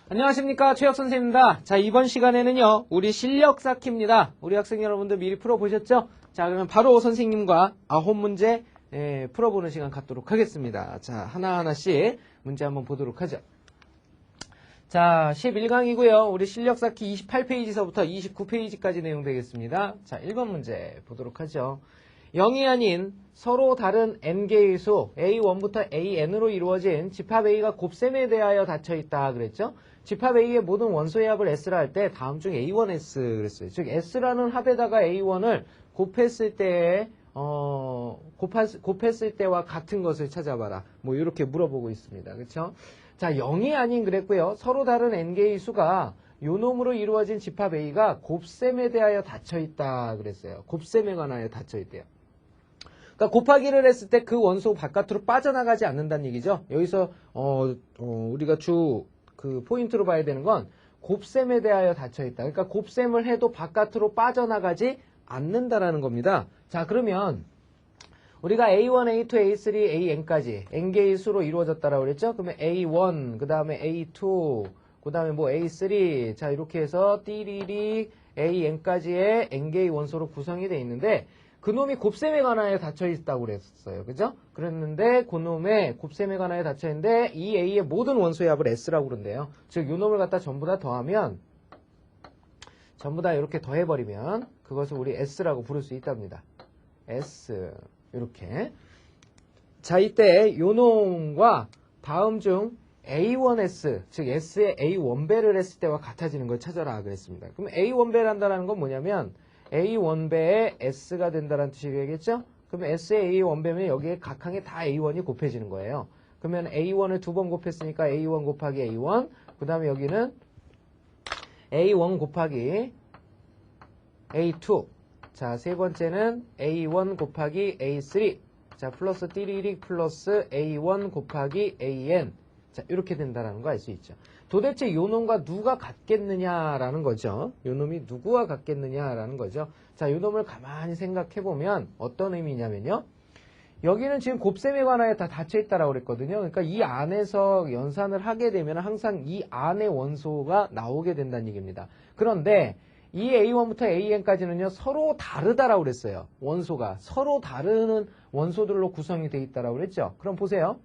안녕하십니까, 최혁 선생님입니다. 자, 이번 시간에는요, 우리 실력 쌓기입니다. 우리 학생 여러분들 미리 풀어보셨죠? 자, 그러면 바로 선생님과 9문제 풀어보는 시간 갖도록 하겠습니다. 자, 하나하나씩 문제 한번 보도록 하죠. 자, 11강이고요. 우리 실력 쌓기 28페이지서부터 29페이지까지 내용 되겠습니다. 자, 1번 문제 보도록 하죠. 0이 아닌 서로 다른 n개의 수 A1부터 AN으로 이루어진 집합 A가 곱셈에 대하여 닫혀있다 그랬죠? 집합 A의 모든 원소의 합을 S라 할 때 다음 중 A1S 그랬어요. 즉 S라는 합에다가 A1을 곱했을 때 곱했을 때와 같은 것을 찾아봐라. 뭐 이렇게 물어보고 있습니다. 그렇죠? 자, 0이 아닌 그랬고요. 서로 다른 n개의 수가 요 놈으로 이루어진 집합 A가 곱셈에 대하여 닫혀있다 그랬어요. 곱셈에 관하여 닫혀있대요. 그러니까 곱하기를 했을 때 그 원소 바깥으로 빠져나가지 않는다는 얘기죠. 여기서 우리가 그 포인트로 봐야 되는 건 곱셈에 대하여 닫혀있다. 그러니까 곱셈을 해도 바깥으로 빠져나가지 않는다라는 겁니다. 자, 그러면 우리가 A1, A2, A3, AN까지 n개의 수로 이루어졌다라고 그랬죠. 그러면 A1, 그 다음에 A2, 그 다음에 뭐 A3, 자 이렇게 해서 띠리릭 AN까지의 n개의 원소로 구성이 되어 있는데 그놈이 곱셈에 관하여 닫혀있다고 그랬어요. 그죠? 그랬는데 그놈의 곱셈에 관하여 닫혀있는데 이 A의 모든 원소의 합을 S라고 그런대요. 즉 요놈을 갖다 전부 다 더하면 전부 다 이렇게 더해버리면 그것을 우리 S라고 부를 수 있답니다. S 이렇게. 자, 이때 요놈과 다음 중 A1S, 즉 S의 A1배를 했을 때와 같아지는 걸 찾아라 그랬습니다. 그럼 A1배를 한다는 건 뭐냐면 A1배에 S가 된다는 뜻이 되겠죠? 그러면 S의 A1배면 여기에 각항에 다 A1이 곱해지는 거예요. 그러면 A1을 두 번 곱했으니까 A1 곱하기 A1, 그 다음에 여기는 A1 곱하기 A2, 자, 세 번째는 A1 곱하기 A3, 자, 플러스 띠리릭 플러스 A1 곱하기 AN, 자, 이렇게 된다는 거 알 수 있죠. 도대체 요 놈과 누가 같겠느냐라는 거죠. 요 놈이 누구와 같겠느냐라는 거죠. 자, 요 놈을 가만히 생각해보면 어떤 의미냐면요. 여기는 지금 곱셈에 관하여 다 닫혀있다라고 그랬거든요. 그러니까 이 안에서 연산을 하게 되면 항상 이 안의 원소가 나오게 된다는 얘기입니다. 그런데 이 A1부터 AN까지는요, 서로 다르다라고 그랬어요. 원소가. 서로 다른 원소들로 구성이 되어 있다라고 그랬죠. 그럼 보세요.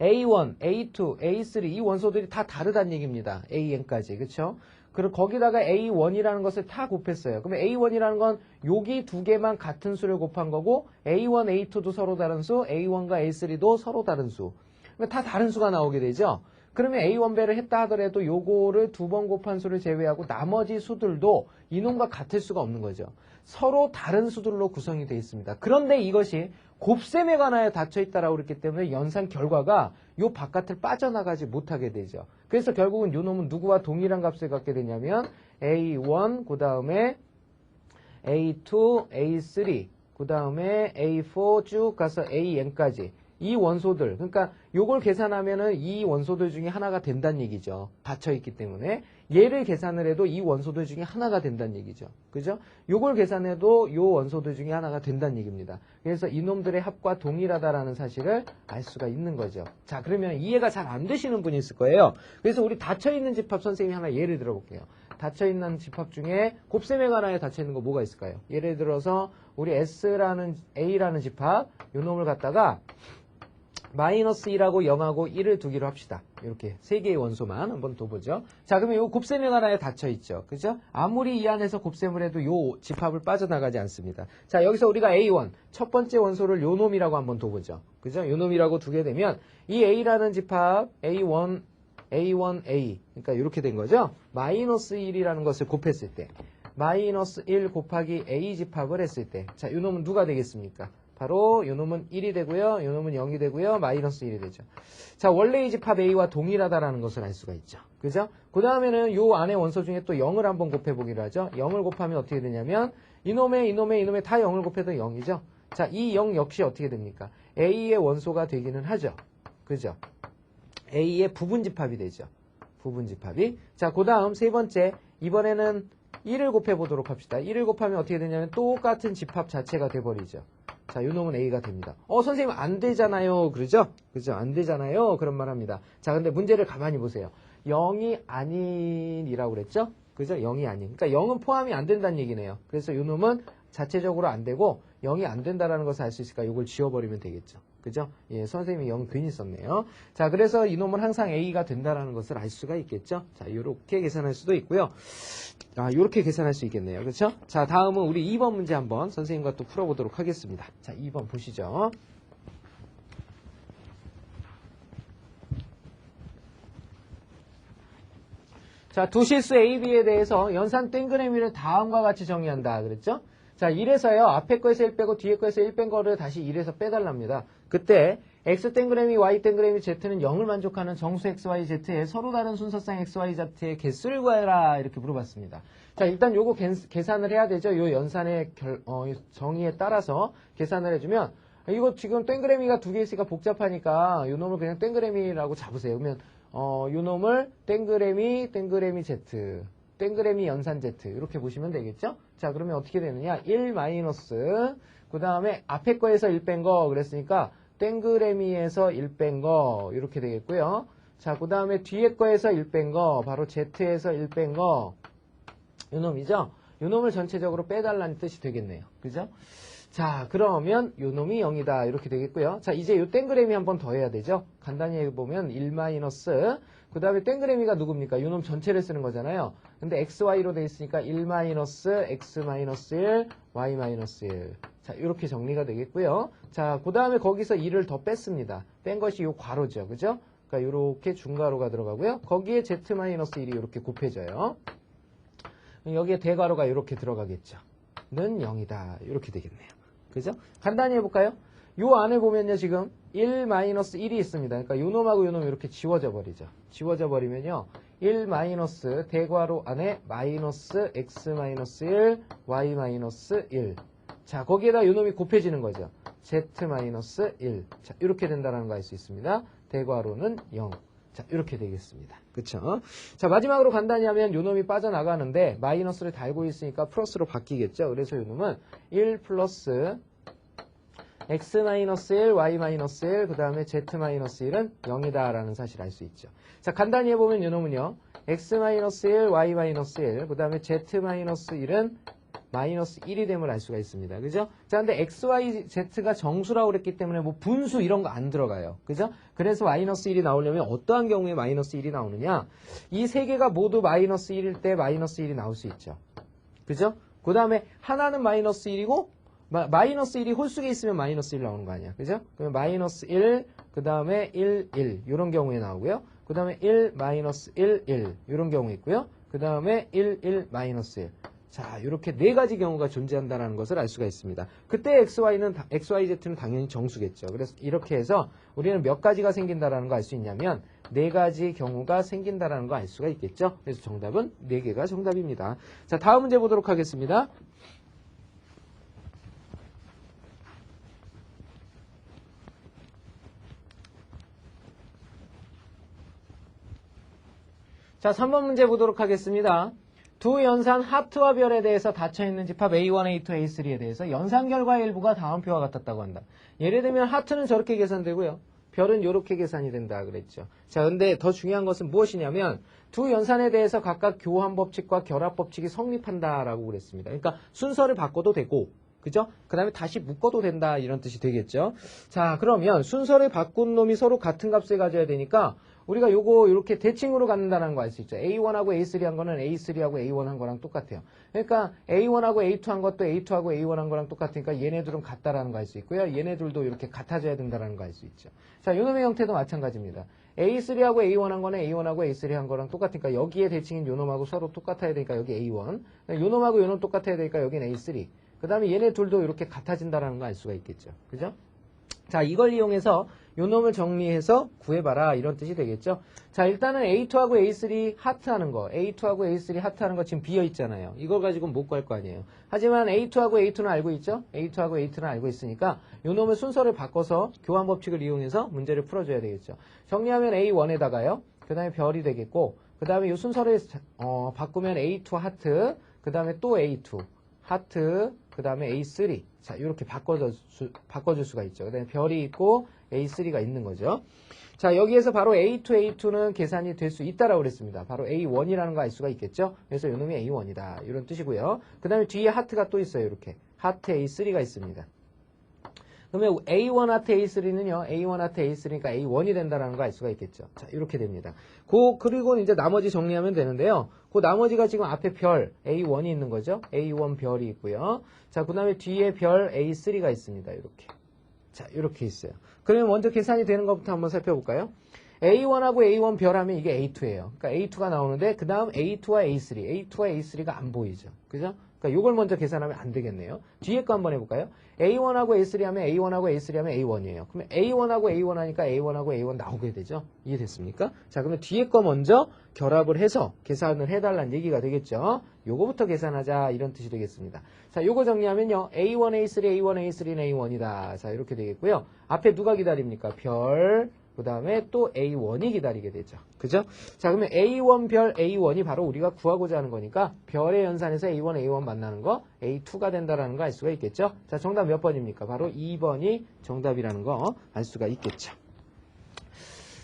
A1, A2, A3 이 원소들이 다 다르다는 얘기입니다. AN까지. 그렇죠? 그리고 거기다가 A1이라는 것을 다 곱했어요. 그러면 A1이라는 건 여기 두 개만 같은 수를 곱한 거고 A1, A2도 서로 다른 수, A1과 A3도 서로 다른 수. 그러니까 다 다른 수가 나오게 되죠. 그러면 A1배를 했다 하더라도 요거를 두 번 곱한 수를 제외하고 나머지 수들도 이놈과 같을 수가 없는 거죠. 서로 다른 수들로 구성이 되어 있습니다. 그런데 이것이 곱셈에 관하여 닫혀있다라고 그랬기 때문에 연산 결과가 요 바깥을 빠져나가지 못하게 되죠. 그래서 결국은 요 놈은 누구와 동일한 값을 갖게 되냐면 A1, 그 다음에 A2, A3, 그 다음에 A4 쭉 가서 AN까지 이 원소들, 그러니까 요걸 계산하면은 이 원소들 중에 하나가 된다는 얘기죠. 닫혀있기 때문에. 얘를 계산을 해도 이 원소들 중에 하나가 된다는 얘기죠. 그죠? 요걸 계산해도 요 원소들 중에 하나가 된다는 얘기입니다. 그래서 이놈들의 합과 동일하다라는 사실을 알 수가 있는 거죠. 자, 그러면 이해가 잘 안 되시는 분이 있을 거예요. 그래서 우리 닫혀있는 집합 선생님이 하나 예를 들어볼게요. 닫혀있는 집합 중에 곱셈에 관하여 닫혀있는 거 뭐가 있을까요? 예를 들어서 우리 A라는 집합, 요 놈을 갖다가 마이너스 1하고 0하고 1을 두기로 합시다. 이렇게 세 개의 원소만 한번 더 보죠. 자, 그러면 이 곱셈에 관하여 닫혀있죠. 그죠? 아무리 이 안에서 곱셈을 해도 요 집합을 빠져나가지 않습니다. 자, 여기서 우리가 A1, 첫 번째 원소를 요 놈이라고 한번 더 보죠. 그죠? 요 놈이라고 두게 되면 이 A라는 집합, A1, A, 그러니까 이렇게 된 거죠. 마이너스 1이라는 것을 곱했을 때, 마이너스 1 곱하기 A 집합을 했을 때, 자, 요 놈은 누가 되겠습니까? 바로 요 놈은 1이 되고요. 요 놈은 0이 되고요. 마이너스 1이 되죠. 자, 원래 이 집합 A와 동일하다라는 것을 알 수가 있죠. 그죠? 그 다음에는 요 안에 원소 중에 또 0을 한번 곱해보기로 하죠. 0을 곱하면 어떻게 되냐면 이놈에 다 0을 곱해도 0이죠. 자, 이 0 역시 어떻게 됩니까? A의 원소가 되기는 하죠. 그죠? A의 부분 집합이 되죠. 부분 집합이. 자, 그 다음 세 번째. 이번에는 1을 곱해보도록 합시다. 1을 곱하면 어떻게 되냐면 똑같은 집합 자체가 돼버리죠. 자, 요 놈은 A가 됩니다. 선생님 안 되잖아요. 그러죠? 그죠? 안 되잖아요. 그런 말 합니다. 자, 근데 문제를 가만히 보세요. 0이 아닌이라고 그랬죠? 그죠? 0이 아닌. 그러니까 0은 포함이 안 된다는 얘기네요. 그래서 요 놈은 자체적으로 안 되고 0이 안 된다라는 것을 알 수 있으니까 이걸 지워버리면 되겠죠. 그죠? 예, 선생님이 0 괜히 썼네요. 자, 그래서 이 놈은 항상 A가 된다라는 것을 알 수가 있겠죠. 자, 요렇게 계산할 수도 있고요. 아, 요렇게 계산할 수 있겠네요. 그렇죠? 자, 다음은 우리 2번 문제 한번 선생님과 또 풀어보도록 하겠습니다. 자, 2번 보시죠. 자, 두 실수 A, B에 대해서 연산 땡그레미를 다음과 같이 정의한다. 그랬죠? 자, 1에서요. 앞에 거에서 1 빼고 뒤에 거에서 1 뺀 거를 다시 1에서 빼달랍니다. 그때 X 땡그레미, Y 땡그레미, Z는 0을 만족하는 정수 X, Y, Z의 서로 다른 순서상 X, Y, Z의 개수를 구해라. 이렇게 물어봤습니다. 자, 일단 요거 계산을 해야 되죠. 요 연산의 정의에 따라서 계산을 해주면 이거 지금 땡그레미가 두 개 있으니까 복잡하니까 요 놈을 그냥 땡그레미라고 잡으세요. 그러면 요 놈을 땡그레미 Z, 땡그레미 연산 Z 이렇게 보시면 되겠죠? 자, 그러면 어떻게 되느냐? 1 마이너스 그 다음에 앞에 거에서 1 뺀 거 그랬으니까 땡그레미에서 1 뺀 거 이렇게 되겠고요. 자, 그 다음에 뒤에 거에서 1 뺀 거 바로 Z에서 1 뺀 거 요 놈이죠? 요 놈을 전체적으로 빼달라는 뜻이 되겠네요. 그죠? 자, 그러면 요 놈이 0이다. 이렇게 되겠고요. 자, 이제 요 땡그레미 한 번 더 해야 되죠. 간단히 해보면 1 마이너스 그 다음에 땡그레미가 누굽니까? 요 놈 전체를 쓰는 거잖아요. 근데 XY로 돼 있으니까 1 마이너스 X 마이너스 1 Y 마이너스 1 자, 이렇게 정리가 되겠고요. 자, 그 다음에 거기서 1을 더 뺐습니다. 뺀 것이 요 괄호죠. 그죠? 그러니까 요렇게 중괄호가 들어가고요. 거기에 Z 마이너스 1이 이렇게 곱해져요. 여기에 대괄호가 이렇게 들어가겠죠. 는 0이다. 이렇게 되겠네요. 그죠? 간단히 해볼까요? 요 안에 보면요, 지금 1 마이너스 1이 있습니다. 그러니까 요 놈하고 요 놈이 이렇게 지워져 버리죠. 지워져 버리면요, 1 마이너스 대괄호 안에 마이너스 x 마이너스 1, y 마이너스 1. 자, 거기에다 요 놈이 곱해지는 거죠. z 마이너스 1. 자, 이렇게 된다는 거 알 수 있습니다. 대괄호는 0. 자, 이렇게 되겠습니다. 그쵸? 자, 마지막으로 간단히 하면 요 놈이 빠져나가는데 마이너스를 달고 있으니까 플러스로 바뀌겠죠. 그래서 요 놈은 1 플러스 x-1, y-1, 그 다음에 z-1은 0이다 라는 사실을 알 수 있죠. 자, 간단히 해보면 요 놈은요, x-1, y-1, 그 다음에 z-1은 마이너스 1이 됨을 알 수가 있습니다. 그죠? 자, 근데 x, y, z가 정수라고 그랬기 때문에 뭐 분수 이런 거 안 들어가요. 그죠? 그래서 마이너스 1이 나오려면 어떠한 경우에 마이너스 1이 나오느냐? 이 세 개가 모두 마이너스 1일 때 마이너스 1이 나올 수 있죠. 그죠? 그 다음에 하나는 마이너스 1이고 마이너스 1이 홀수에 있으면 마이너스 1 나오는 거 아니야. 그죠? 그러면 마이너스 1, 그 다음에 1, 1 이런 경우에 나오고요. 그 다음에 1, 마이너스 1, 1 이런 경우 있고요. 그 다음에 1, 1, 마이너스 1. 자, 이렇게 네 가지 경우가 존재한다는 것을 알 수가 있습니다. 그때 XYZ는 당연히 정수겠죠. 그래서 이렇게 해서 우리는 몇 가지가 생긴다라는 거 알 수 있냐면 네 가지 경우가 생긴다라는 거 알 수가 있겠죠. 그래서 정답은 네 개가 정답입니다. 자, 다음 문제 보도록 하겠습니다. 자, 3번 문제 보도록 하겠습니다. 두 연산 하트와 별에 대해서 닫혀있는 집합 A1, A2, A3에 대해서 연산 결과의 일부가 다음 표와 같았다고 한다. 예를 들면 하트는 저렇게 계산되고요. 별은 이렇게 계산이 된다 그랬죠. 자, 근데 더 중요한 것은 무엇이냐면 두 연산에 대해서 각각 교환 법칙과 결합 법칙이 성립한다라고 그랬습니다. 그러니까 순서를 바꿔도 되고, 그죠? 그 다음에 다시 묶어도 된다 이런 뜻이 되겠죠. 자, 그러면 순서를 바꾼 놈이 서로 같은 값을 가져야 되니까 우리가 요거 이렇게 대칭으로 갖는다는 거 알 수 있죠. A1하고 A3 한 거는 A3하고 A1 한 거랑 똑같아요. 그러니까 A1하고 A2 한 것도 A2하고 A1 한 거랑 똑같으니까 얘네들은 같다라는 거 알 수 있고요. 얘네들도 이렇게 같아져야 된다는 거 알 수 있죠. 자, 요놈의 형태도 마찬가지입니다. A3하고 A1 한 거는 A1하고 A3 한 거랑 똑같으니까 여기에 대칭인 요놈하고 서로 똑같아야 되니까 여기 A1. 요놈하고 요놈 똑같아야 되니까 여기는 A3. 그 다음에 얘네 둘도 이렇게 같아진다는 거 알 수가 있겠죠. 그죠? 자, 이걸 이용해서 요 놈을 정리해서 구해봐라 이런 뜻이 되겠죠. 자, 일단은 A2하고 A3 하트하는 거, A2하고 A3 하트하는 거 지금 비어있잖아요. 이걸 가지고 못 구할 거 아니에요. 하지만 A2하고 A2는 알고 있죠. A2하고 A2는 알고 있으니까 요 놈의 순서를 바꿔서 교환 법칙을 이용해서 문제를 풀어줘야 되겠죠. 정리하면 A1에다가요. 그 다음에 별이 되겠고, 그 다음에 요 순서를 바꾸면 A2 하트, 그 다음에 또 A2 하트, 그 다음에 A3. 자, 이렇게 바꿔줄 수가 있죠. 그 다음에 별이 있고 A3가 있는 거죠. 자, 여기에서 바로 A2는 계산이 될 수 있다라고 그랬습니다. 바로 A1이라는 거 알 수가 있겠죠? 그래서 이놈이 A1이다. 이런 뜻이고요. 그 다음에 뒤에 하트가 또 있어요. 이렇게. 하트 A3가 있습니다. 그러면 A1 하트 A3는요, A1 하트 A3니까 A1이 된다라는 거 알 수가 있겠죠. 자, 이렇게 됩니다. 그리고 이제 나머지 정리하면 되는데요. 그 나머지가 지금 앞에 별 A1이 있는 거죠. A1 별이 있고요. 자, 그 다음에 뒤에 별 A3가 있습니다. 이렇게. 자, 이렇게 있어요. 그러면 먼저 계산이 되는 것부터 한번 살펴볼까요? A1하고 A1 별 하면 이게 A2예요. 그러니까 A2가 나오는데, 그 다음 A2와 A3. A2와 A3가 안 보이죠. 그죠? 그러니까 이걸 먼저 계산하면 안 되겠네요. 뒤에 거 한번 해볼까요? A1하고 A3 하면 A1하고 A3 하면 A1이에요. 그러면 A1하고 A1 하니까 A1하고 A1 나오게 되죠. 이해됐습니까? 자, 그러면 뒤에 거 먼저 결합을 해서 계산을 해달라는 얘기가 되겠죠. 요거부터 계산하자 이런 뜻이 되겠습니다. 자, 요거 정리하면요. A1, A3, A1, A3는 A1이다. 자, 이렇게 되겠고요. 앞에 누가 기다립니까? 별. 그 다음에 또 A1이 기다리게 되죠. 그죠? 자, 그러면 A1 별 A1이 바로 우리가 구하고자 하는 거니까 별의 연산에서 A1, A1 만나는 거 A2가 된다라는 거 알 수가 있겠죠? 자, 정답 몇 번입니까? 바로 2번이 정답이라는 거 알 수가 있겠죠.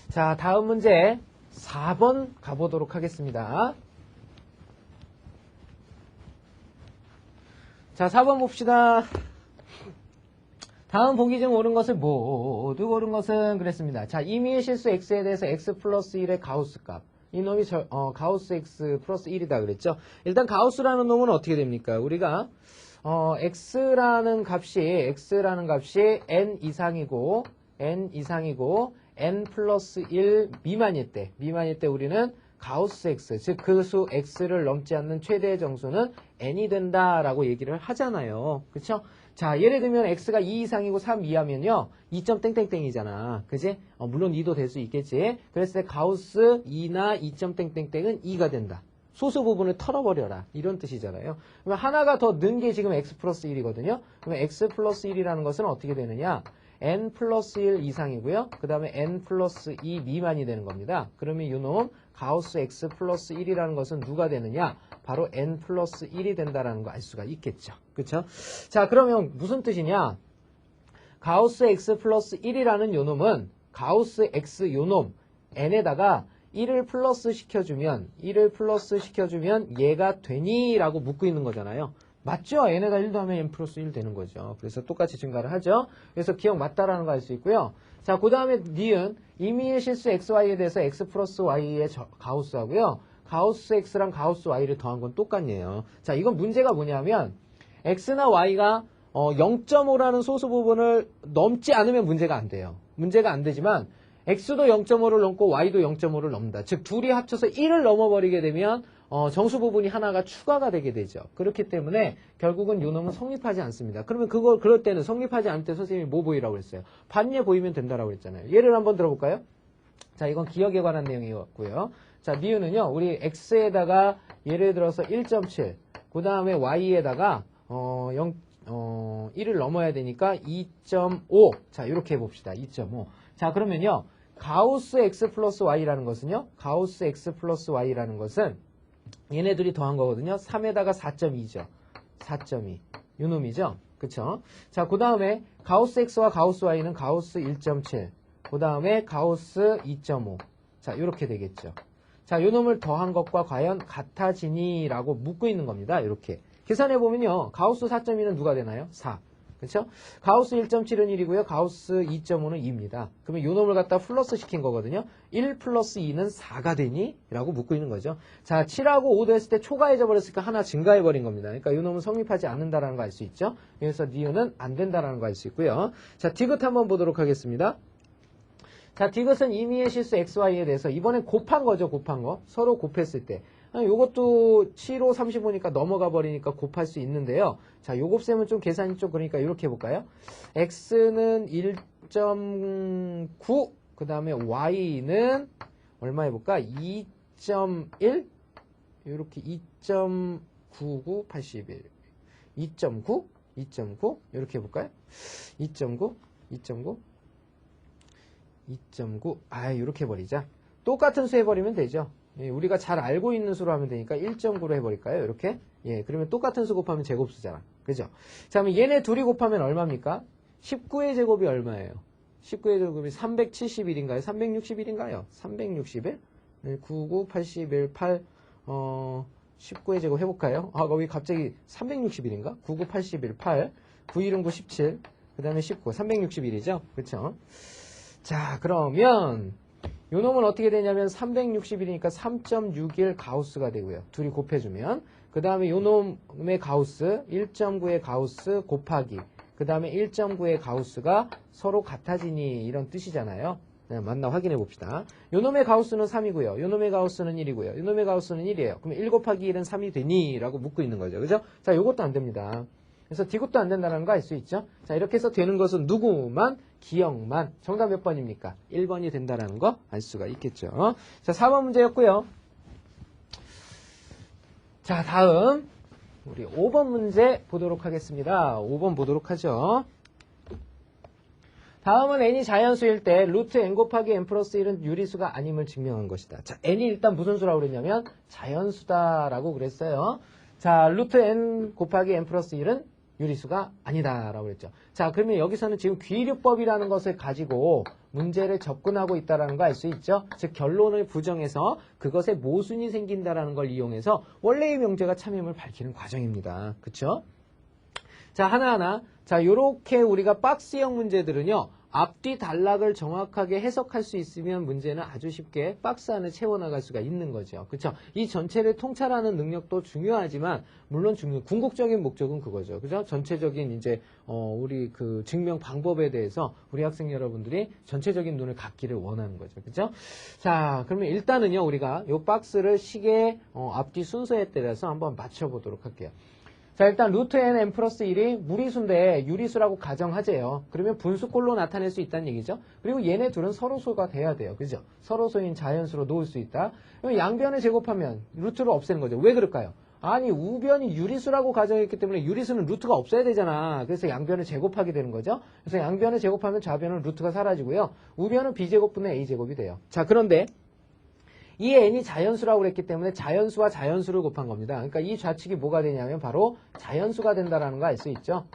자, 다음 문제 4번 가보도록 하겠습니다. 자, 4번 봅시다. 다음 보기 중 옳은 것을 모두 고른 것은 그랬습니다. 자, 임의의 실수 x에 대해서 x 플러스 1의 가우스 값. 이놈이 가우스 x 플러스 1이다 그랬죠. 일단 가우스라는 놈은 어떻게 됩니까? 우리가 x라는 값이 n 이상이고 n 플러스 1 미만일 때 우리는 가우스 x, 즉 그 수 x를 넘지 않는 최대의 정수는 n이 된다라고 얘기를 하잖아요. 그렇죠? 자, 예를 들면 x가 2 이상이고 3 이하면요. 2점 땡땡땡이잖아. 그지? 물론 2도 될 수 있겠지. 그랬을 때 가우스 2나 2점 땡땡땡은 2가 된다. 소수 부분을 털어버려라. 이런 뜻이잖아요. 그러면 하나가 더 는 게 지금 x 플러스 1이거든요. 그러면 x 플러스 1이라는 것은 어떻게 되느냐? n 플러스 1 이상이고요. 그 다음에 n 플러스 2 미만이 되는 겁니다. 그러면 이놈 가우스 x 플러스 1이라는 것은 누가 되느냐? 바로 n 플러스 1이 된다는 거 알 수가 있겠죠. 그쵸? 자, 그러면 무슨 뜻이냐? 가우스 x 플러스 1이라는 요놈은 가우스 x 요놈 n에다가 1을 플러스 시켜주면 얘가 되니? 라고 묻고 있는 거잖아요. 맞죠? n에다 1 더하면 n 플러스 1 되는 거죠. 그래서 똑같이 증가를 하죠. 그래서 기억 맞다라는 거 알 수 있고요. 자, 그 다음에 니은 임의의 실수 xy에 대해서 x 플러스 y의 가우스하고요. 가우스 x랑 가우스 y를 더한 건 똑같네요. 자, 이건 문제가 뭐냐면 x나 y가 0.5라는 소수 부분을 넘지 않으면 문제가 안 돼요. 문제가 안 되지만 x도 0.5를 넘고 y도 0.5를 넘는다. 즉 둘이 합쳐서 1을 넘어버리게 되면 정수 부분이 하나가 추가가 되게 되죠. 그렇기 때문에 결국은 요놈은 성립하지 않습니다. 그러면 그럴 때는 성립하지 않을 때 선생님이 뭐 보이라고 그랬어요? 반예 보이면 된다라고 그랬잖아요. 예를 한번 들어볼까요? 자, 이건 기억에 관한 내용이었고요. 자, 니은은요, 우리 x에다가 예를 들어서 1.7, 그 다음에 y에다가 1을 넘어야 되니까 2.5. 자, 이렇게 해봅시다. 2.5. 자, 그러면요, 가우스 x 플러스 y라는 것은요, 가우스 x 플러스 y라는 것은 얘네들이 더한 거거든요. 3에다가 4.2죠. 4.2. 요 놈이죠. 그쵸? 자, 그 다음에 가우스 x와 가우스 y는 가우스 1.7. 그 다음에 가우스 2.5. 자, 요렇게 되겠죠. 자, 요 놈을 더한 것과 과연 같아지니? 라고 묻고 있는 겁니다. 이렇게. 계산해보면요. 가우스 4.2는 누가 되나요? 4. 그렇죠? 가우스 1.7은 1이고요. 가우스 2.5는 2입니다. 그러면 요 놈을 갖다 플러스 시킨 거거든요. 1 플러스 2는 4가 되니? 라고 묻고 있는 거죠. 자, 7하고 5도 했을 때 초과해져 버렸으니까 하나 증가해버린 겁니다. 그러니까 요 놈은 성립하지 않는다라는 거 알 수 있죠. 그래서 니은은 안 된다라는 거 알 수 있고요. 자, 디귿 한번 보도록 하겠습니다. 자, 디귿은 임의의 실수 xy에 대해서 이번엔 곱한 거죠. 곱한 거. 서로 곱했을 때. 요것도 7, 5, 35니까 넘어가 버리니까 곱할 수 있는데요. 자, 요 곱셈은 좀 계산이 좀 그러니까 이렇게 해볼까요? x는 1.9, 그 다음에 y는 얼마 해볼까? 2.1? 이렇게 2.99, 81. 2.9? 2.9? 이렇게 해볼까요? 2.9? 2.9? 2.9. 이렇게 해버리자. 똑같은 수 해버리면 되죠. 예, 우리가 잘 알고 있는 수로 하면 되니까 1.9로 해버릴까요? 이렇게. 예, 그러면 똑같은 수 곱하면 제곱수잖아. 그죠? 자, 그럼 얘네 둘이 곱하면 얼마입니까? 19의 제곱이 얼마예요? 19의 제곱이 371인가요? 361인가요? 361? 네, 99, 81, 8, 19의 제곱 해볼까요? 아, 거기 갑자기 361인가? 99, 81, 8, 91, 9, 17, 그 다음에 19, 361이죠? 그쵸? 자, 그러면 요 놈은 어떻게 되냐면 361이니까 3.61 가우스가 되고요. 둘이 곱해주면. 그 다음에 요 놈의 가우스, 1.9의 가우스 곱하기. 그 다음에 1.9의 가우스가 서로 같아지니 이런 뜻이잖아요. 네, 맞나 확인해 봅시다. 요 놈의 가우스는 3이고요. 요 놈의 가우스는 1이고요. 요 놈의 가우스는 1이에요. 그러면 1 곱하기 1은 3이 되니? 라고 묻고 있는 거죠. 그죠? 자, 요것도 안 됩니다. 그래서 D것도 안 된다는 거 알 수 있죠? 자, 이렇게 해서 되는 것은 누구만? 기억만. 정답 몇 번입니까? 1번이 된다는 거 알 수가 있겠죠. 자, 4번 문제였고요. 자, 다음 우리 5번 문제 보도록 하겠습니다. 5번 보도록 하죠. 다음은 n이 자연수일 때 루트 n 곱하기 n 플러스 1은 유리수가 아님을 증명한 것이다. 자, n이 일단 무슨 수라고 그랬냐면 자연수다라고 그랬어요. 자, 루트 n 곱하기 n 플러스 1은 유리수가 아니다라고 그랬죠. 자, 그러면 여기서는 지금 귀류법이라는 것을 가지고 문제를 접근하고 있다는 거 알 수 있죠. 즉 결론을 부정해서 그것에 모순이 생긴다라는 걸 이용해서 원래의 명제가 참임을 밝히는 과정입니다. 그렇죠? 자, 하나하나. 자, 요렇게 우리가 박스형 문제들은요. 앞뒤 단락을 정확하게 해석할 수 있으면 문제는 아주 쉽게 박스 안에 채워나갈 수가 있는 거죠. 그렇죠? 이 전체를 통찰하는 능력도 중요하지만 물론 궁극적인 목적은 그거죠. 그죠? 전체적인 이제 우리 그 증명 방법에 대해서 우리 학생 여러분들이 전체적인 눈을 갖기를 원하는 거죠. 그죠? 자, 그러면 일단은요. 우리가 요 박스를 식의 앞뒤 순서에 따라서 한번 맞춰 보도록 할게요. 자, 일단 루트 n 플러스 1이 무리수인데 유리수라고 가정하재요. 그러면 분수꼴로 나타낼 수 있다는 얘기죠. 그리고 얘네 둘은 서로소가 돼야 돼요. 그죠? 서로소인 자연수로 놓을 수 있다. 그럼 양변을 제곱하면 루트를 없애는 거죠. 왜 그럴까요? 아니, 우변이 유리수라고 가정했기 때문에 유리수는 루트가 없어야 되잖아. 그래서 양변을 제곱하게 되는 거죠. 그래서 양변을 제곱하면 좌변은 루트가 사라지고요. 우변은 b제곱분의 a제곱이 돼요. 자, 그런데 이 n이 자연수라고 그랬기 때문에 자연수와 자연수를 곱한 겁니다. 그러니까 이 좌측이 뭐가 되냐면 바로 자연수가 된다라는 거 알 수 있죠.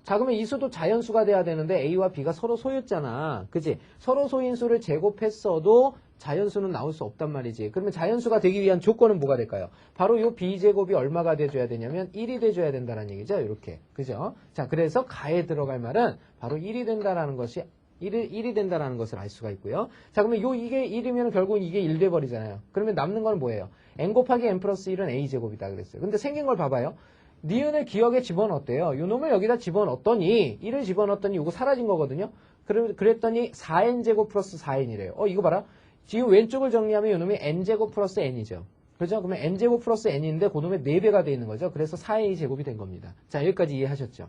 자, 그러면 이 수도 자연수가 돼야 되는데 a와 b가 서로 소였잖아. 그치? 서로 소인 수를 제곱했어도 자연수는 나올 수 없단 말이지. 그러면 자연수가 되기 위한 조건은 뭐가 될까요? 바로 요 b제곱이 얼마가 돼줘야 되냐면 1이 돼줘야 된다는 얘기죠. 이렇게. 그죠? 자, 그래서 가에 들어갈 말은 바로 1이 된다라는 것이 1이 된다는 것을 알 수가 있고요. 자, 그러면 이게 1이면 결국은 이게 1 돼버리잖아요. 그러면 남는 건 뭐예요? n 곱하기 n 플러스 1은 a제곱이다 그랬어요. 근데 생긴 걸 봐봐요. 니은을 기억에 집어넣었대요. 요 놈을 여기다 집어넣었더니 1을 집어넣었더니 이거 사라진 거거든요. 그랬더니 4n제곱 플러스 4n이래요. 이거 봐라. 지금 왼쪽을 정리하면 요 놈이 n제곱 플러스 n이죠. 그렇죠? 그러면 n제곱 플러스 n인데 그 놈의 4배가 돼 있는 거죠. 그래서 4a제곱이 된 겁니다. 자, 여기까지 이해하셨죠?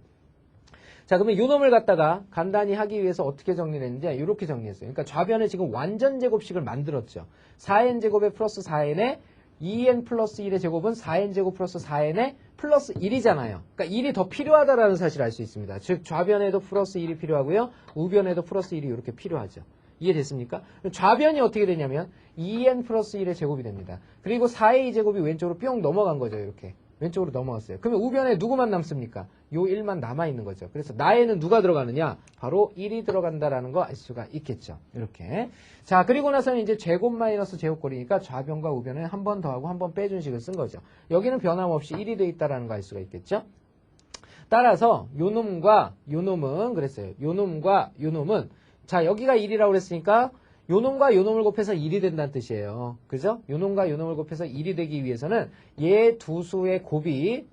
자, 그러면 요 놈을 갖다가 간단히 하기 위해서 어떻게 정리를 했는지 이렇게 정리했어요. 그러니까 좌변에 지금 완전 제곱식을 만들었죠. 4n제곱에 플러스 4n에 2n 플러스 1의 제곱은 4n제곱 플러스 4n에 플러스 1이잖아요. 그러니까 1이 더 필요하다라는 사실을 알 수 있습니다. 즉 좌변에도 플러스 1이 필요하고요. 우변에도 플러스 1이 이렇게 필요하죠. 이해됐습니까? 좌변이 어떻게 되냐면 2n 플러스 1의 제곱이 됩니다. 그리고 4a 제곱이 왼쪽으로 뿅 넘어간 거죠. 이렇게. 왼쪽으로 넘어갔어요. 그러면 우변에 누구만 남습니까? 요 1만 남아있는 거죠. 그래서 나에는 누가 들어가느냐? 바로 1이 들어간다라는 거 알 수가 있겠죠. 이렇게. 자, 그리고 나서는 이제 제곱 마이너스 제곱꼴이니까 좌변과 우변을 한 번 더하고 한 번 빼준 식을 쓴 거죠. 여기는 변함없이 1이 돼 있다라는 거 알 수가 있겠죠. 따라서 요 놈과 요 놈은 그랬어요. 요 놈과 요 놈은 자, 여기가 1이라고 그랬으니까 요 놈과 요 놈을 곱해서 1이 된다는 뜻이에요. 그죠? 요 놈과 요 놈을 곱해서 1이 되기 위해서는 얘 두 수의 곱이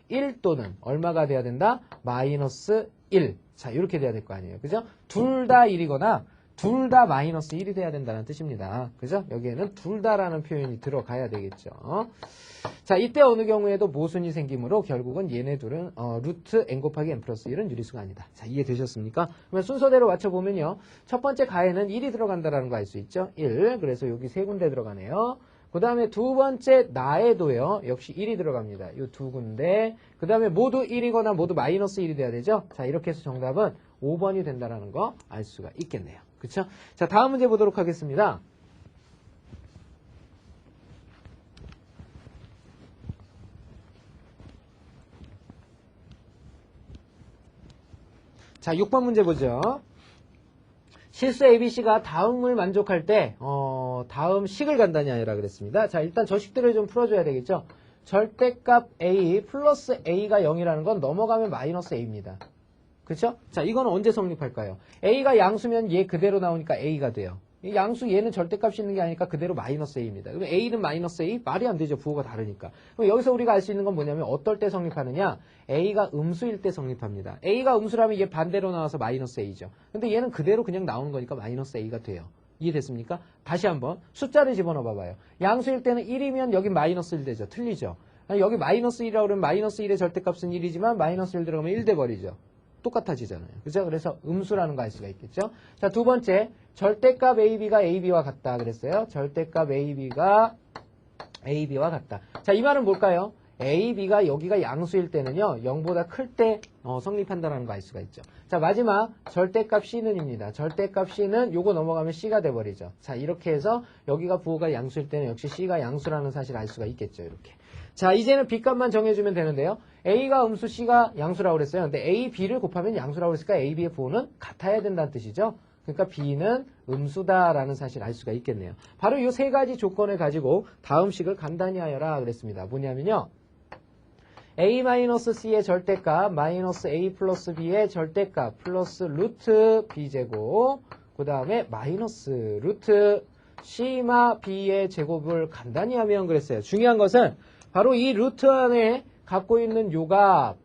1 또는 얼마가 돼야 된다? 마이너스 1. 자, 이렇게 돼야 될 거 아니에요. 그죠? 둘 다 1이거나 둘 다 마이너스 1이 돼야 된다는 뜻입니다. 그죠? 여기에는 둘 다라는 표현이 들어가야 되겠죠. 자, 이때 어느 경우에도 모순이 생기므로 결국은 얘네 둘은 루트 n 곱하기 n 플러스 1은 유리수가 아니다. 자, 이해되셨습니까? 그러면 순서대로 맞춰보면요. 첫 번째 가에는 1이 들어간다라는 거 알 수 있죠? 1. 그래서 여기 세 군데 들어가네요. 그 다음에 두 번째 나에도요. 역시 1이 들어갑니다. 이 두 군데. 그 다음에 모두 1이거나 모두 마이너스 1이 돼야 되죠? 자, 이렇게 해서 정답은 5번이 된다는 거 알 수가 있겠네요. 그쵸? 자, 다음 문제 보도록 하겠습니다. 자, 6번 문제 보죠. 실수 ABC가 다음을 만족할 때 다음 식을 간단히 하여라 그랬습니다. 자, 일단 저 식들을 좀 풀어줘야 되겠죠. 절대값 A 플러스 A가 0이라는 건 넘어가면 마이너스 A입니다. 그렇죠? 자, 이건 언제 성립할까요? A가 양수면 얘 그대로 나오니까 A가 돼요. 이 양수 얘는 절대값이 있는 게 아니니까 그대로 마이너스 A입니다. 그럼 A는 마이너스 A? 말이 안 되죠. 부호가 다르니까. 그럼 여기서 우리가 알 수 있는 건 뭐냐면 어떨 때 성립하느냐? A가 음수일 때 성립합니다. A가 음수라면 얘 반대로 나와서 마이너스 A죠. 근데 얘는 그대로 그냥 나오는 거니까 마이너스 A가 돼요. 이해됐습니까? 다시 한번 숫자를 집어넣어 봐봐요. 양수일 때는 1이면 여기 마이너스 1 되죠. 틀리죠? 아니, 여기 마이너스 1이라고 그러면 마이너스 1의 절대값은 1이지만 마이너스 1 들어가면 1 돼버리죠. 똑같아지잖아요. 그죠? 그래서 음수라는 거 알 수가 있겠죠? 자, 두 번째. 절대값 AB가 AB와 같다 그랬어요. 절대값 AB가 AB와 같다. 자, 이 말은 뭘까요? AB가 여기가 양수일 때는요. 0보다 클 때 성립한다는 거 알 수가 있죠. 자, 마지막 절대값 C는입니다. 절대값 C는 요거 넘어가면 C가 돼버리죠. 자, 이렇게 해서 여기가 부호가 양수일 때는 역시 C가 양수라는 사실을 알 수가 있겠죠. 이렇게. 자, 이제는 B값만 정해주면 되는데요. A가 음수, C가 양수라고 그랬어요. 근데 A, B를 곱하면 양수라고 했으니까 A, B의 부호는 같아야 된다는 뜻이죠. 그러니까 B는 음수다라는 사실을 알 수가 있겠네요. 바로 이 세 가지 조건을 가지고 다음 식을 간단히 하여라 그랬습니다. 뭐냐면요. A-C의 절대값 마이너스 A 플러스 B의 절대값 플러스 루트 B제곱 그 다음에 마이너스 루트 C마 B의 제곱을 간단히 하면 그랬어요. 중요한 것은 바로 이 루트 안에 갖고 있는 요값,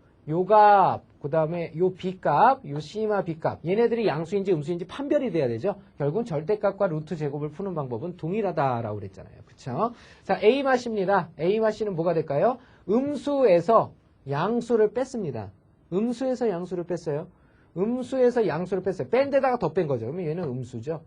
그 다음에 요 B값, 요 C마 B값 얘네들이 양수인지 음수인지 판별이 돼야 되죠. 결국은 절대값과 루트 제곱을 푸는 방법은 동일하다라고 그랬잖아요. 그쵸? 자, A마 C입니다. A마 C는 뭐가 될까요? 음수에서 양수를 뺐습니다. 음수에서 양수를 뺐어요. 음수에서 양수를 뺐어요. 뺀 데다가 더 뺀 거죠. 그러면 얘는 음수죠.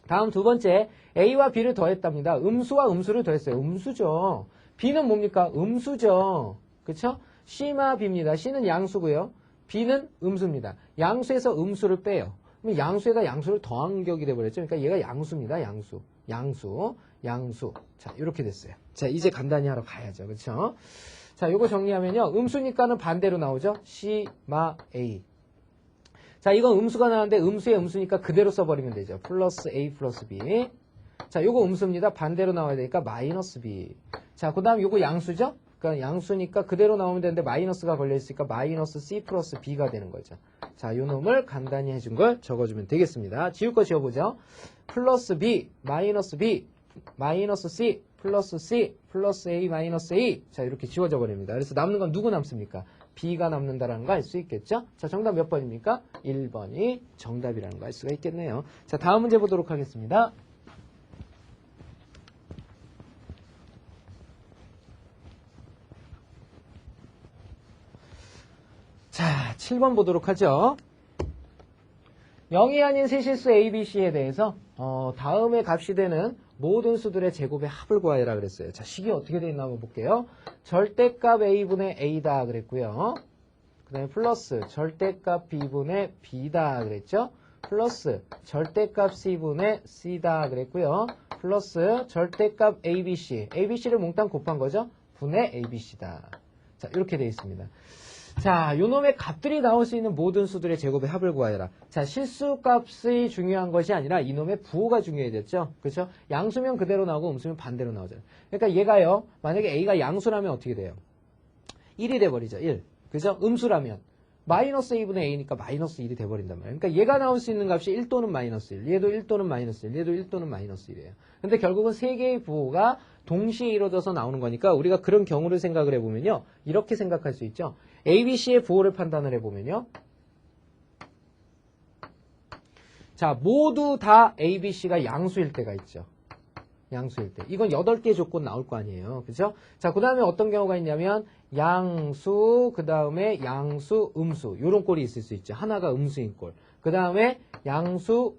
다음 두 번째, A와 B를 더했답니다. 음수와 음수를 더했어요. 음수죠. B는 뭡니까? 음수죠. 그쵸? C마 B입니다. C는 양수고요. B는 음수입니다. 양수에서 음수를 빼요. 그럼 양수에다 양수를 더한 격이 돼버렸죠. 그러니까 얘가 양수입니다. 양수. 자, 이렇게 됐어요. 자, 이제 간단히 하러 가야죠. 그쵸? 자, 요거 정리하면요. 음수니까는 반대로 나오죠. C마 A. 자, 이건 음수가 나왔는데 음수에 음수니까 그대로 써버리면 되죠. 플러스 A 플러스 B. 자, 요거 음수입니다. 반대로 나와야 되니까 마이너스 B. 자, 그 다음 요거 양수죠? 그러니까 양수니까 그대로 나오면 되는데 마이너스가 걸려있으니까 마이너스 C 플러스 B가 되는 거죠. 자, 요 놈을 간단히 해준 걸 적어주면 되겠습니다. 지울 거 지워보죠. 플러스 B, 마이너스 C, 플러스 A, 마이너스 A. 자, 이렇게 지워져 버립니다. 그래서 남는 건 누구 남습니까? B가 남는다라는 거 알 수 있겠죠? 자, 정답 몇 번입니까? 1번이 정답이라는 거 알 수가 있겠네요. 자, 다음 문제 보도록 하겠습니다. 자, 7번 보도록 하죠. 0이 아닌 세실수 A, B, C에 대해서 다음에 값이 되는 모든 수들의 제곱의 합을 구하여라 그랬어요. 자, 식이 어떻게 되어 있나 한번 볼게요. 절대값 A분의 A다 그랬고요. 그 다음에 플러스 절대값 B분의 B다 그랬죠. 플러스 절대값 C분의 C다 그랬고요. 플러스 절대값 ABC. ABC를 몽땅 곱한 거죠. 분의 ABC다. 자, 이렇게 되어 있습니다. 자, 요놈의 값들이 나올 수 있는 모든 수들의 제곱의 합을 구하여라. 자, 실수값이 중요한 것이 아니라 이놈의 부호가 중요해졌죠. 그렇죠? 양수면 그대로 나오고 음수면 반대로 나오잖아요. 그러니까 얘가요. 만약에 A가 양수라면 어떻게 돼요? 1이 돼버리죠. 1. 그죠? 음수라면 마이너스 A분의 A니까 마이너스 1이 돼버린단 말이에요. 그러니까 얘가 나올 수 있는 값이 1 또는 마이너스 1. 얘도 1 또는 마이너스 1. 얘도 1 또는 마이너스 1이에요. 근데 결국은 세 개의 부호가 동시에 이루어져서 나오는 거니까 우리가 그런 경우를 생각을 해보면요. 이렇게 생각할 수 있죠. ABC의 부호를 판단을 해보면요. 자, 모두 다 ABC가 양수일 때가 있죠. 양수일 때. 이건 8개 조건 나올 거 아니에요. 그죠? 자, 그 다음에 어떤 경우가 있냐면 양수, 그 다음에 양수, 음수. 요런 꼴이 있을 수 있죠. 하나가 음수인 꼴. 그 다음에 양수,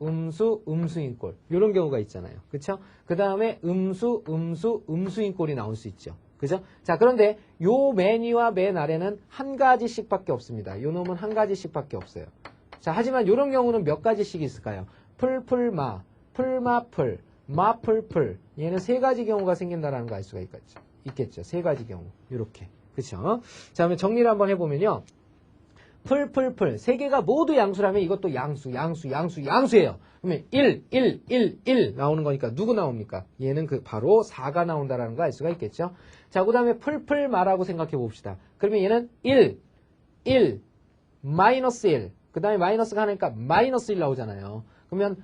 음수인 꼴. 요런 경우가 있잖아요. 그쵸? 그 다음에 음수인 꼴이 나올 수 있죠. 그죠? 자, 그런데 요 맨 위와 맨 아래는 한 가지씩밖에 없습니다. 요 놈은 한 가지씩밖에 없어요. 자, 하지만 요런 경우는 몇 가지씩 있을까요? 풀풀마, 풀마풀, 마풀풀. 얘는 세 가지 경우가 생긴다는 거 알 수가 있겠죠. 세 가지 경우. 요렇게. 그쵸? 자, 그러면 정리를 한번 해보면요. 풀. 세 개가 모두 양수라면 이것도 양수예요. 그러면 1 나오는 거니까 누구 나옵니까? 얘는 바로 4가 나온다라는 거 알 수가 있겠죠? 자, 그 다음에 풀 마라고 생각해 봅시다. 그러면 얘는 1, 마이너스 1. 그 다음에 마이너스가 하니까 마이너스 1 나오잖아요. 그러면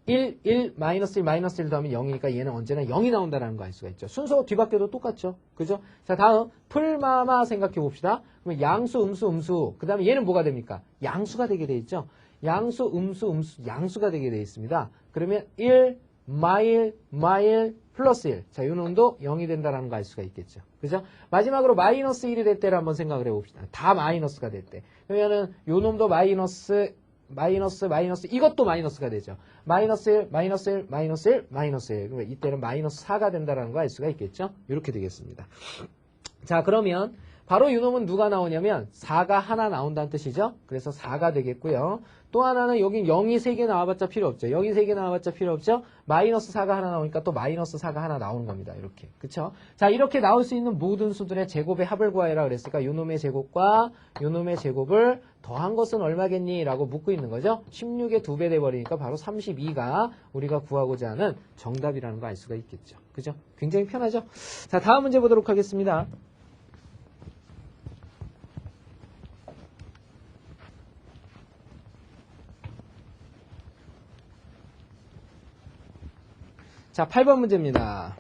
1, 마이너스 1 더하면 0이니까 얘는 언제나 0이 나온다는 거 알 수가 있죠. 순서 뒤바뀌어도 똑같죠. 그죠? 자, 다음 풀마마 생각해 봅시다. 그러면 양수, 음수. 그 다음에 얘는 뭐가 됩니까? 양수가 되게 돼 있죠. 양수, 음수, 양수가 되게 돼 있습니다. 그러면 1, 마일, 플러스 1. 자, 이 놈도 0이 된다는 거 알 수가 있겠죠. 그죠? 마지막으로 마이너스 1이 될 때를 한번 생각을 해봅시다. 다 마이너스가 될 때. 그러면은 요 놈도 마이너스, 이것도 마이너스가 되죠. 마이너스 1. 그러면 이때는 마이너스 4가 된다는 거 알 수가 있겠죠. 이렇게 되겠습니다. 자, 그러면 바로 이 놈은 누가 나오냐면 4가 하나 나온다는 뜻이죠. 그래서 4가 되겠고요. 또 하나는 여기 0이 3개 나와봤자 필요 없죠. 0이 3개 나와봤자 필요 없죠. 마이너스 4가 하나 나오니까 또 마이너스 4가 하나 나오는 겁니다. 이렇게. 그쵸? 자, 이렇게 나올 수 있는 모든 수들의 제곱의 합을 구하여라 그랬으니까 요 놈의 제곱과 요 놈의 제곱을 더한 것은 얼마겠니? 라고 묻고 있는 거죠. 16의 2배 돼버리니까 바로 32가 우리가 구하고자 하는 정답이라는 거 알 수가 있겠죠. 그죠? 굉장히 편하죠? 자, 다음 문제 보도록 하겠습니다. 자, 8번 문제입니다.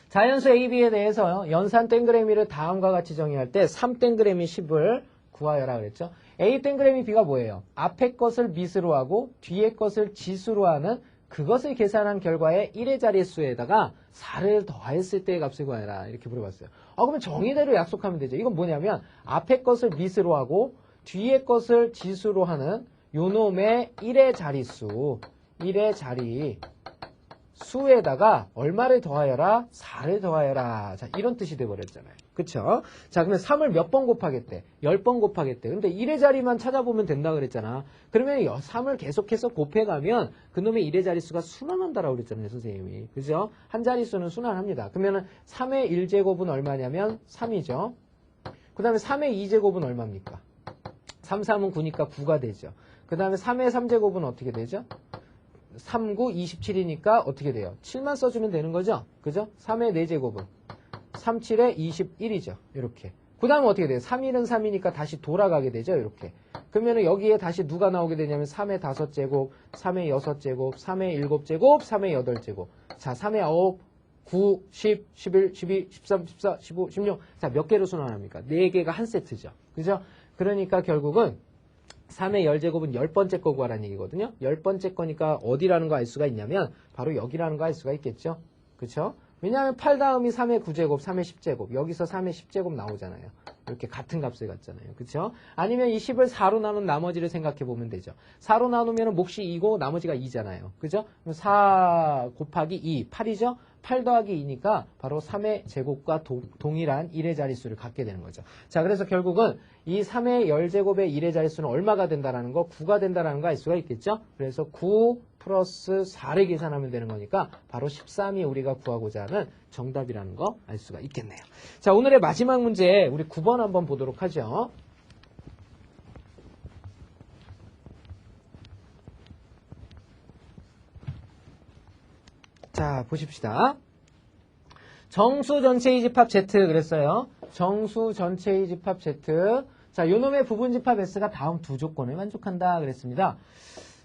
자연수 AB에 대해서 연산 땡그레미를 다음과 같이 정의할 때 3땡그레미 10을 구하여라 그랬죠. A 땡그레미 B가 뭐예요? 앞에 것을 밑으로 하고 뒤에 것을 지수로 하는 그것을 계산한 결과에 1의 자릿수에다가 4를 더했을 때의 값을 구하여라 이렇게 물어봤어요. 그러면 정의대로 약속하면 되죠. 이건 뭐냐면 앞에 것을 밑으로 하고 뒤에 것을 지수로 하는 요놈의 1의 자릿수 1의 자리 수에다가 얼마를 더하여라? 4를 더하여라. 자, 이런 뜻이 돼버렸잖아요. 그쵸? 자, 그러면 3을 몇 번 곱하겠대? 10번 곱하겠대. 근데 1의 자리만 찾아보면 된다 그랬잖아. 그러면 3을 계속해서 곱해가면 그놈의 1의 자릿수가 순환한다라고 그랬잖아요, 선생님이. 그죠? 한 자릿수는 순환합니다. 그러면 3의 1제곱은 얼마냐면 3이죠. 그 다음에 3의 2제곱은 얼마입니까? 3, 3은 9니까 9가 되죠. 그 다음에 3의 3제곱은 어떻게 되죠? 3, 9, 27이니까 어떻게 돼요? 7만 써주면 되는 거죠? 그죠? 3의 4제곱은 3, 7에 21이죠. 이렇게. 그 다음에 어떻게 돼요? 3일은 3이니까 다시 돌아가게 되죠? 이렇게. 그러면 여기에 다시 누가 나오게 되냐면 3의 5제곱, 3의 6제곱, 3의 7제곱, 3의 8제곱. 자, 3의 9, 9, 10, 11, 12, 13, 14, 15, 16. 자, 몇 개로 순환합니까? 4개가 한 세트죠. 그죠? 그러니까 결국은 3의 10제곱은 10번째 거 구하라는 얘기거든요. 10번째 거니까 어디라는 거 알 수가 있냐면 바로 여기라는 거 알 수가 있겠죠. 그쵸? 왜냐하면 8 다음이 3의 9제곱, 3의 10제곱. 여기서 3의 10제곱 나오잖아요. 이렇게 같은 값을 갖잖아요. 그쵸? 아니면 이 10을 4로 나눈 나머지를 생각해 보면 되죠. 4로 나누면 몫이 2고 나머지가 2잖아요. 그죠? 4 곱하기 2, 8이죠? 8 더하기 2니까 바로 3의 제곱과 동일한 1의 자릿수를 갖게 되는 거죠. 자, 그래서 결국은 이 3의 10제곱의 1의 자릿수는 얼마가 된다라는 거? 9가 된다라는 거 알 수가 있겠죠? 그래서 9 플러스 4를 계산하면 되는 거니까 바로 13이 우리가 구하고자 하는 정답이라는 거 알 수가 있겠네요. 자, 오늘의 마지막 문제 우리 9번 한번 보도록 하죠. 자, 보십시다. 정수 전체의 집합 Z 그랬어요. 정수 전체의 집합 Z. 자, 요놈의 부분 집합 S가 다음 두 조건을 만족한다 그랬습니다.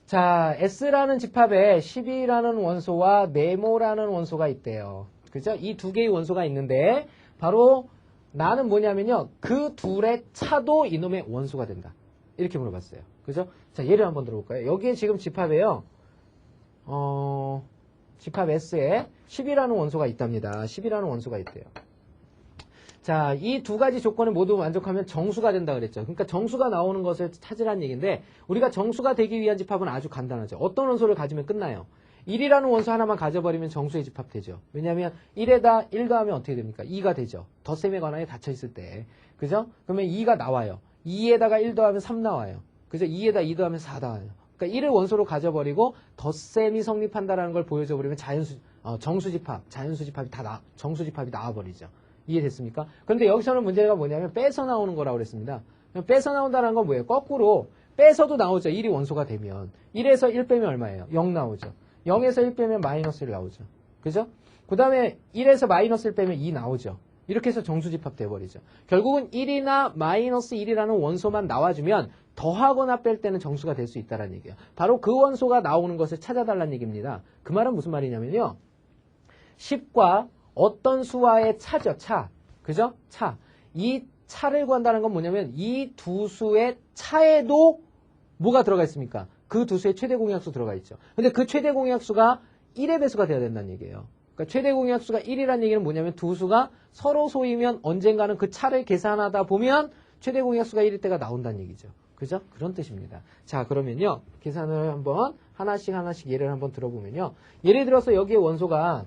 자, S라는 집합에 12라는 원소와 네모라는 원소가 있대요. 그죠? 이 두 개의 원소가 있는데 바로 나는 뭐냐면요. 그 둘의 차도 이놈의 원소가 된다. 이렇게 물어봤어요. 그죠? 자, 예를 한번 들어볼까요? 여기에 지금 집합에요. 집합 S에 10이라는 원소가 있답니다. 10이라는 원소가 있대요. 자, 이 두 가지 조건을 모두 만족하면 정수가 된다 그랬죠. 그러니까 정수가 나오는 것을 찾으라는 얘기인데 우리가 정수가 되기 위한 집합은 아주 간단하죠. 어떤 원소를 가지면 끝나요? 1이라는 원소 하나만 가져버리면 정수의 집합 되죠. 왜냐하면 1에다 1 더하면 어떻게 됩니까? 2가 되죠. 덧셈의 관하에 닫혀있을 때. 그죠? 그러면 2가 나와요. 2에다가 1 더하면 3 나와요. 그죠? 2에다 2 더하면 4 나와요. 그러니까 1을 원소로 가져버리고 덧셈이 성립한다는 걸 보여줘버리면 정수집합, 자연수집합이 정수집합이 나와버리죠. 이해됐습니까? 그런데 여기서는 문제가 뭐냐면 빼서 나오는 거라고 그랬습니다. 빼서 나온다는 건 뭐예요? 거꾸로 빼서도 나오죠. 1이 원소가 되면. 1에서 1 빼면 얼마예요? 0 나오죠. 0에서 1 빼면 마이너스 1 나오죠. 그죠? 그 다음에 1에서 마이너스 1 빼면 2 나오죠. 이렇게 해서 정수집합 돼버리죠. 결국은 1이나 마이너스 1이라는 원소만 나와주면 더하거나 뺄 때는 정수가 될 수 있다는 얘기예요. 바로 그 원소가 나오는 것을 찾아달라는 얘기입니다. 그 말은 무슨 말이냐면요. 10과 어떤 수와의 차죠. 차. 그죠? 차. 이 차를 구한다는 건 뭐냐면 이 두 수의 차에도 뭐가 들어가 있습니까? 그 두 수의 최대 공약수 들어가 있죠. 근데 그 최대 공약수가 1의 배수가 돼야 된다는 얘기예요. 그러니까 최대 공약수가 1이라는 얘기는 뭐냐면 두 수가 서로 소이면 언젠가는 그 차를 계산하다 보면 최대 공약수가 1일 때가 나온다는 얘기죠. 그죠? 그런 뜻입니다. 자, 그러면요. 계산을 한번 하나씩 예를 한번 들어보면요. 예를 들어서 여기에 원소가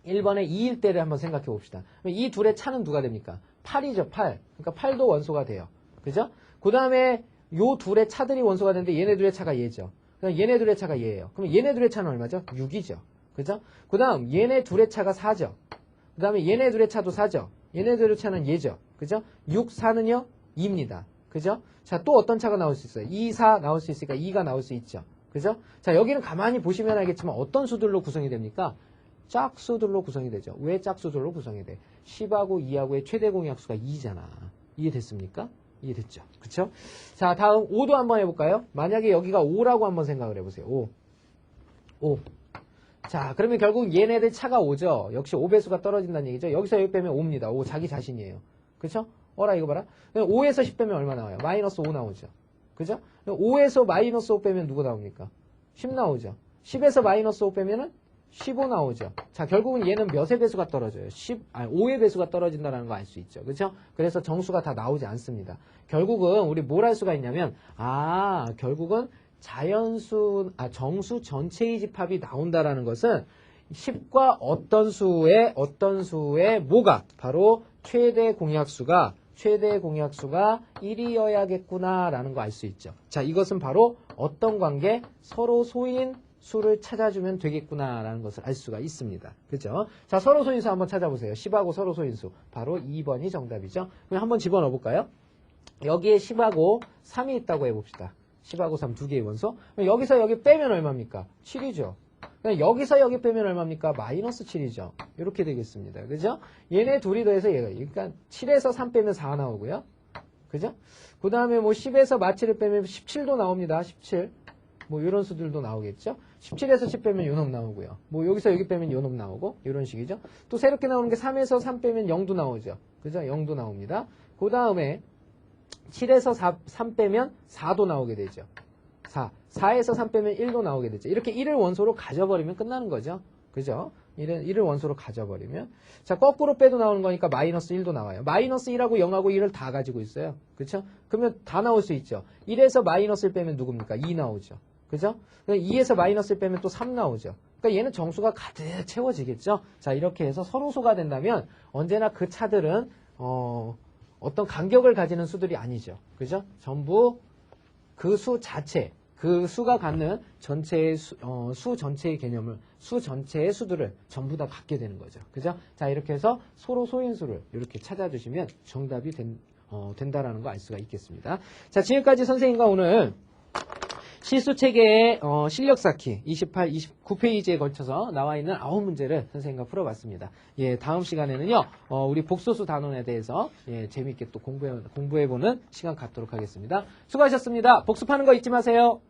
1번에 2일 때를 한번 생각해 봅시다. 이 둘의 차는 누가 됩니까? 8이죠, 8. 그러니까 8도 원소가 돼요. 그죠? 그 다음에 요 둘의 차들이 원소가 되는데 얘네 둘의 차가 얘죠. 그럼 얘네 둘의 차가 얘예요. 그럼 얘네 둘의 차는 얼마죠? 6이죠. 그죠? 그 다음 얘네 둘의 차가 4죠. 그 다음에 얘네 둘의 차도 4죠. 얘네 둘의 차는 얘죠. 그죠? 6, 4는요? 2입니다. 그죠? 자, 또 어떤 차가 나올 수 있어요? 2, 4 나올 수 있으니까 2가 나올 수 있죠. 그죠? 자, 여기는 가만히 보시면 알겠지만 어떤 수들로 구성이 됩니까? 짝수들로 구성이 되죠. 왜 짝수들로 구성이 돼? 10하고 2하고의 최대 공약수가 2잖아. 이해됐습니까? 이해됐죠? 그쵸? 자, 다음 5도 한번 해볼까요? 만약에 여기가 5라고 한번 생각을 해보세요. 5. 자, 그러면 결국 얘네들 차가 5죠. 역시 5배수가 떨어진다는 얘기죠. 여기서 여기 빼면 5입니다. 5 자기 자신이에요. 그쵸? 어라 이거 봐라. 5에서 10 빼면 얼마 나와요? 마이너스 5 나오죠. 그죠? 5에서 마이너스 5 빼면 누구 나옵니까? 10 나오죠. 10에서 마이너스 5 빼면은 15 나오죠. 자, 결국은 얘는 몇의 배수가 떨어져요? 5의 배수가 떨어진다는 거 알 수 있죠. 그렇죠? 그래서 정수가 다 나오지 않습니다. 결국은 우리 뭘 할 수가 있냐면 결국은 정수 전체의 집합이 나온다라는 것은 10과 어떤 수의 뭐가 바로 최대 공약수가 1이어야겠구나라는 거 알 수 있죠. 자, 이것은 바로 어떤 관계? 서로 소인 수를 찾아주면 되겠구나라는 것을 알 수가 있습니다. 그죠? 자, 서로 소인수 한번 찾아보세요. 10하고 서로 소인수. 바로 2번이 정답이죠. 그럼 한번 집어넣어 볼까요? 여기에 10하고 3이 있다고 해봅시다. 10하고 3 두 개의 원소. 그럼 여기서 여기 빼면 얼마입니까? 7이죠. 그럼 여기서 여기 빼면 얼마입니까? 마이너스 7이죠. 이렇게 되겠습니다. 그죠? 얘네 둘이 더해서 얘가. 그러니까 7에서 3 빼면 4 나오고요. 그죠? 그 다음에 뭐 10에서 마치를 빼면 17도 나옵니다. 17. 뭐 이런 수들도 나오겠죠. 17에서 10 빼면 요 놈 나오고요. 뭐 여기서 여기 빼면 요 놈 나오고 이런 식이죠. 또 새롭게 나오는 게 3에서 3 빼면 0도 나오죠. 그죠? 0도 나옵니다. 그 다음에 7에서 3 빼면 4도 나오게 되죠. 4에서 3 빼면 1도 나오게 되죠. 이렇게 1을 원소로 가져버리면 끝나는 거죠. 그죠? 1을 원소로 가져버리면. 자, 거꾸로 빼도 나오는 거니까 마이너스 1도 나와요. 마이너스 1하고 0하고 1을 다 가지고 있어요. 그쵸? 그러면 다 나올 수 있죠. 1에서 마이너스 1 빼면 누굽니까? 2 나오죠. 그죠? 2에서 마이너스 1 빼면 또 3 나오죠. 그러니까 얘는 정수가 가득 채워지겠죠? 자, 이렇게 해서 서로소가 된다면 언제나 그 차들은, 어떤 간격을 가지는 수들이 아니죠. 그죠? 전부 그 수 자체, 그 수가 갖는 전체의 수 전체의 개념을, 수 전체의 수들을 전부 다 갖게 되는 거죠. 그죠? 자, 이렇게 해서 서로 소인수를 이렇게 찾아주시면 정답이 된다라는 거 알 수가 있겠습니다. 자, 지금까지 선생님과 오늘 실수체계의 실력 쌓기 28, 29페이지에 걸쳐서 나와 있는 9문제를 선생님과 풀어봤습니다. 예, 다음 시간에는요, 우리 복소수 단원에 대해서 재미있게 또 공부해보는 시간 갖도록 하겠습니다. 수고하셨습니다. 복습하는 거 잊지 마세요.